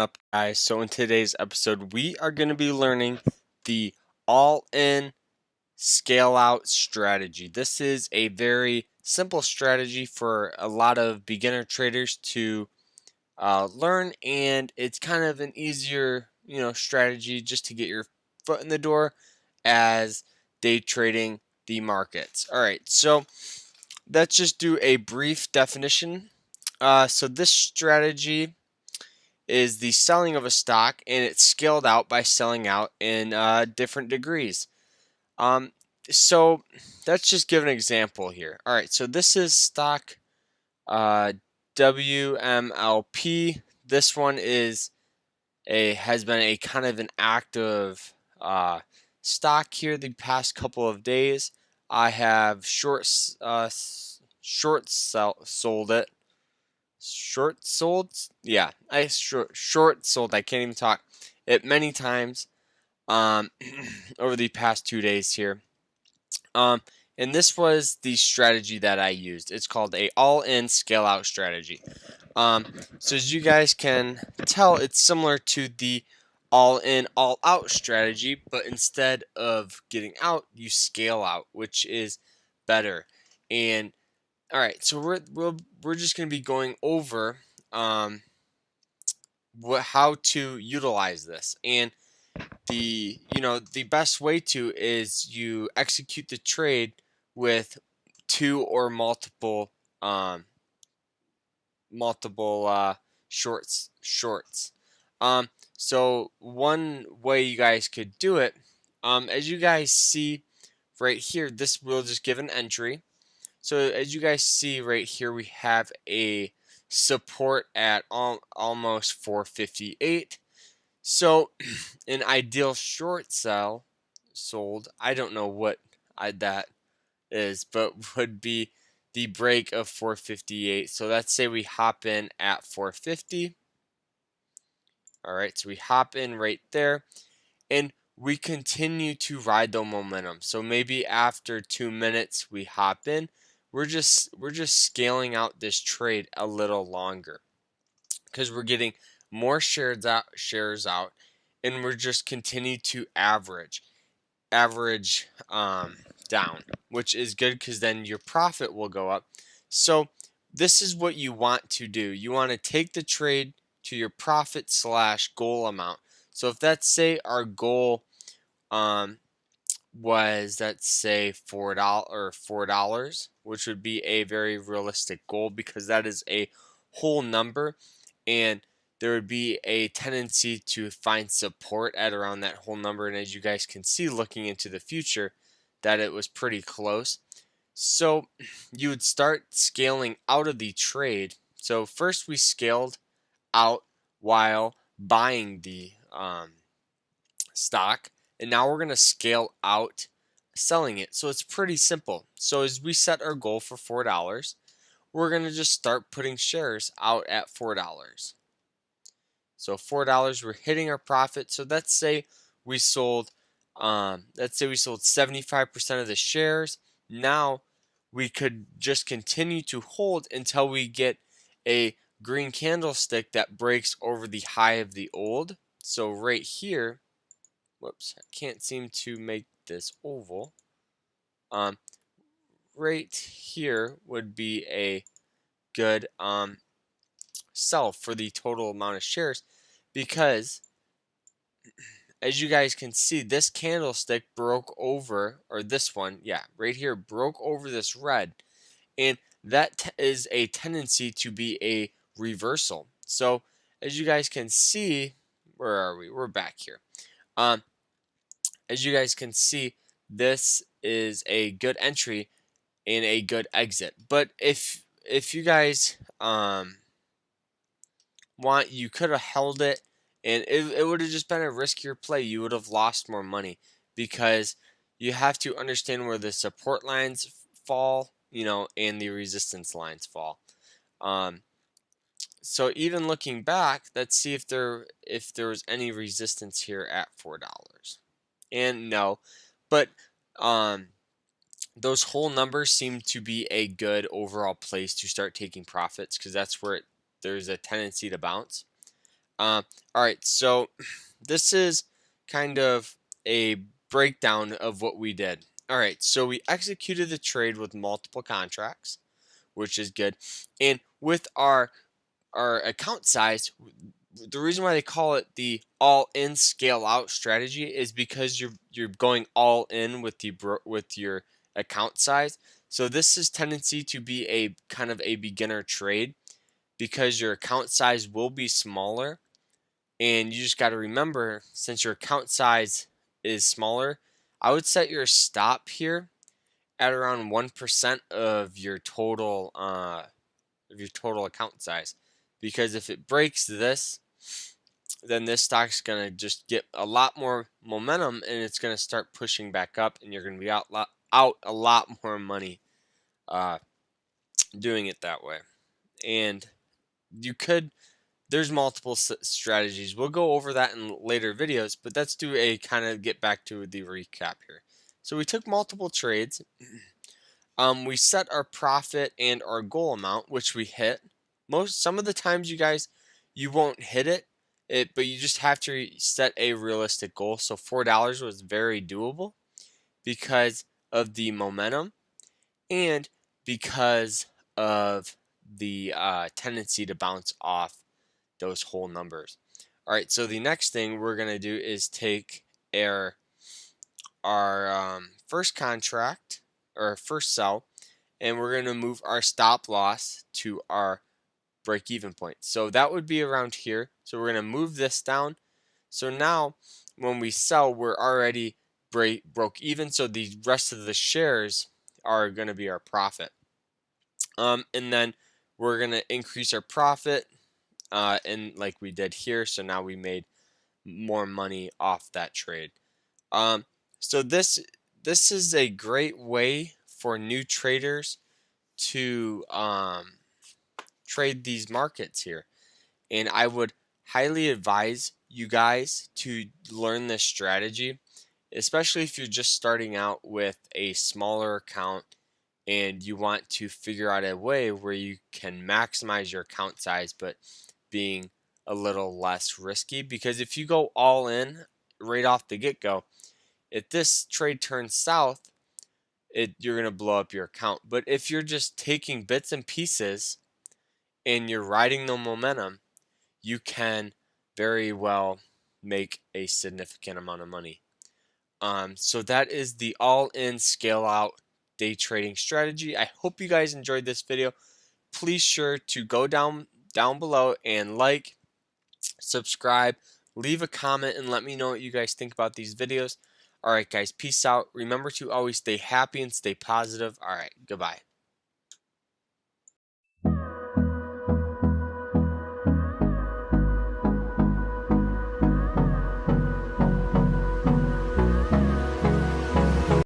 up, guys? So in today's episode, we are going to be learning the all-in scale-out strategy. This is a very simple strategy for a lot of beginner traders to learn, and it's kind of an easier, strategy just to get your foot in the door as day trading the markets. All right, so let's just do a brief definition. So this strategy is the selling of a stock, and it's scaled out by selling out in different degrees. Um, so let's just give an example here. All right, so this is stock WMLP. This one has been a kind of an active stock here the past couple of days. I have sold it. Yeah, I short sold. I can't even talk it many times over the past 2 days here. And this was the strategy that I used. It's called a all-in scale-out strategy. So as you guys can tell, it's similar to the all-in, all-out strategy, but instead of getting out, you scale out, which is better. And all right, so we're just going to be going over how to utilize this, and the best way to is you execute the trade with two or multiple shorts. So one way you guys could do it, as you guys see right here, this will just give an entry. So as you guys see right here, we have a support at almost 458. So an ideal short sold, I don't know what that is, but would be the break of 458. So let's say we hop in at 450. All right, so we hop in right there, and we continue to ride the momentum. So maybe after 2 minutes we hop in. We're just scaling out this trade a little longer because we're getting more shares out, and we're just continue to average down, which is good because then your profit will go up. So this is what you want to do. You want to take the trade to your profit / goal amount. So if that's, say, our goal was, let's say, $4, which would be a very realistic goal because that is a whole number, and there would be a tendency to find support at around that whole number. And as you guys can see, looking into the future, that it was pretty close. So you would start scaling out of the trade. So first we scaled out while buying the stock, and now we're going to scale out selling it. So it's pretty simple. So as we set our goal for $4, we're going to just start putting shares out at $4. So $4, we're hitting our profit. So let's say we sold 75% of the shares. Now we could just continue to hold until we get a green candlestick that breaks over the high of the old. So right here, whoops, I can't seem to make this oval. Right here would be a good sell for the total amount of shares, because as you guys can see, this candlestick broke over, or this one, yeah, right here, broke over this red, and that is a tendency to be a reversal. So as you guys can see, where are we? We're back here. As you guys can see, this is a good entry and a good exit. But if you guys want, you could have held it, and it would have just been a riskier play. You would have lost more money because you have to understand where the support lines fall, and the resistance lines fall. So even looking back, let's see if there was any resistance here at $4. And no, but those whole numbers seem to be a good overall place to start taking profits, because that's where there's a tendency to bounce. All right, so this is kind of a breakdown of what we did. All right, so we executed the trade with multiple contracts, which is good. And with our account size, the reason why they call it the all-in scale-out strategy is because you're going all in with with your account size. So this is tendency to be a kind of a beginner trade because your account size will be smaller, and you just got to remember, since your account size is smaller, I would set your stop here at around 1% of your total account size, because if it breaks this, then this stock's gonna just get a lot more momentum and it's gonna start pushing back up, and you're gonna be out a lot more money uh, doing it that way. And you could there's multiple strategies. We'll go over that in later videos, but let's do a kind of get back to the recap here. So we took multiple trades. We set our profit and our goal amount, which we hit. Some of the times, you guys, you won't hit it, but you just have to set a realistic goal. So $4 was very doable because of the momentum and because of the tendency to bounce off those whole numbers. All right, so the next thing we're gonna do is take our first contract or first sell, and we're gonna move our stop loss to our break even point. So that would be around here. So we're gonna move this down. So now when we sell, we're already broke even. So the rest of the shares are gonna be our profit. And then we're gonna increase our profit, and like we did here. So now we made more money off that trade. So this is a great way for new traders to trade these markets here, and I would highly advise you guys to learn this strategy, especially if you're just starting out with a smaller account and you want to figure out a way where you can maximize your account size but being a little less risky. Because if you go all in right off the get-go, if this trade turns south, you're going to blow up your account. But if you're just taking bits and pieces and you're riding the momentum, you can very well make a significant amount of money. So that is the all-in scale-out day trading strategy. I hope you guys enjoyed this video. Please sure to go down below and like, subscribe, leave a comment, and let me know what you guys think about these videos. All right, guys, peace out. Remember to always stay happy and stay positive. All right, goodbye.